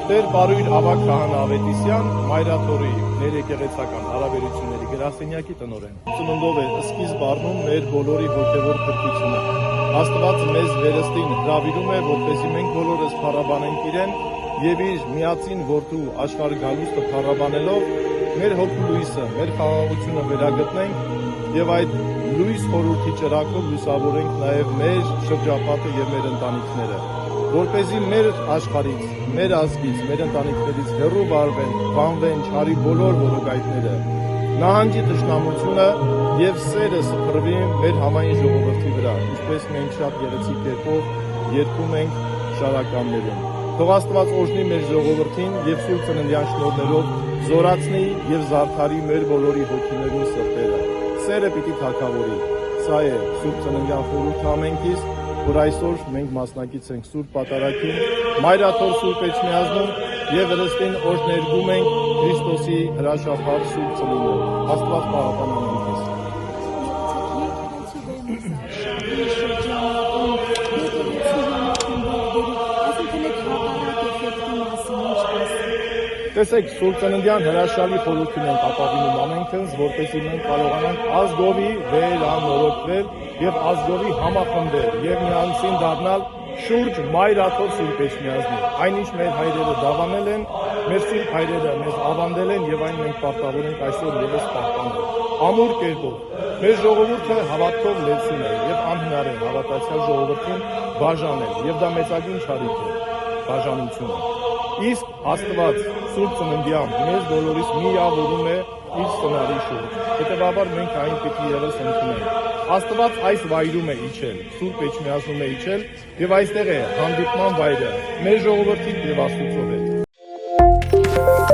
Տեր Պարույր Ավագ Քահանա Ավետիսյան, Մայրաթորի ներեկեղեցական հարաբերությունների գրասենյակի տնօրեն։ Ծննդով է սկիզբ առնում մեր բոլորի հոգևոր փրկությունը։ Աստված մեզ վերստին հրավիրում է, որպեսզի մենք բոլորս փառաբանենք Իրեն եւ իր միածին որդու աշխարհ գալուստը փառաբանելով մեր հոգու լույսը, մեր խաղաղությունը վերագտնենք եւ այդ լույս խորհրդի ճրակով լուսավորենք նաեւ մեր շրջապատը եւ մեր ընտանիքները, որպեսզի մեր աշխարհից, մեր ազգից, մեր ընտանիքներից հեռու վանվեն չարի բոլոր որոգայթները, նահանջի թշնամությունը եւ սերը սփռվի մեր համային ժողովրդի վրա, ինչպես մենք շատ գեղեցիկ կերպով երգում ենք շարականներում։ Թող Աստված օրհնի մեր ժողովրդին եւ Սուրբ Ծննդյան շնորհներով զորացնի եւ զարդարի մեր բոլորի հոգիներուն սրտերը։ Սերը պիտի թագավորի։ Սա է Սուրբ Ծննդյան խորհուրդը ամենքից, որ այսօր մենք մասնակից ենք Սուրբ Պատարագին, Մայրաթոր Սուրբ Էջմիածնում եւ ըստին օրհներգում ենք Քրիստոսի հրաշափառ Սուրբ Ծնունդը։ Աստված պահապան ամենքից։ Տեսեք, Սուրբ Ծննդյան հրաշալի խորհուրդին ենք ապավինում ամենքս, որպեսզի մենք կարողանանք ազգովի վերանորոգվել եւ ազգովի համախմբել եւ միասին դառնալ շուրջ Մայրաթոր Սուրբ Էջմիածնի։ Այնինչ մեր հայրերը դավանել են, մեր սուրբ հայրերը մեզ ավանդել են եւ այն մենք պարտավոր ենք այսօր եւս պահպանել։ Ամուր կերպով մեր ժողովուրդը հավատքով լեցուն է եւ անհնար է հավատացյալ ժողովրդին բաժանել եւ դա մեծագույն չարիք է, բաժանությունը։ Իսկ Աստված Սուրբ Ծննդյան մեզ բոլորիս միավորում է իր ծնարի շուրջ։ Հետևաբար մենք այն պիտի ևս ընդունենք։ Աստված այս վայրում է իջել, Սուրբ Էջմիածնում է իջել եւ այստեղ է հանդիպման վայրը մեր ժողովրդի եւ Աստծո հետ։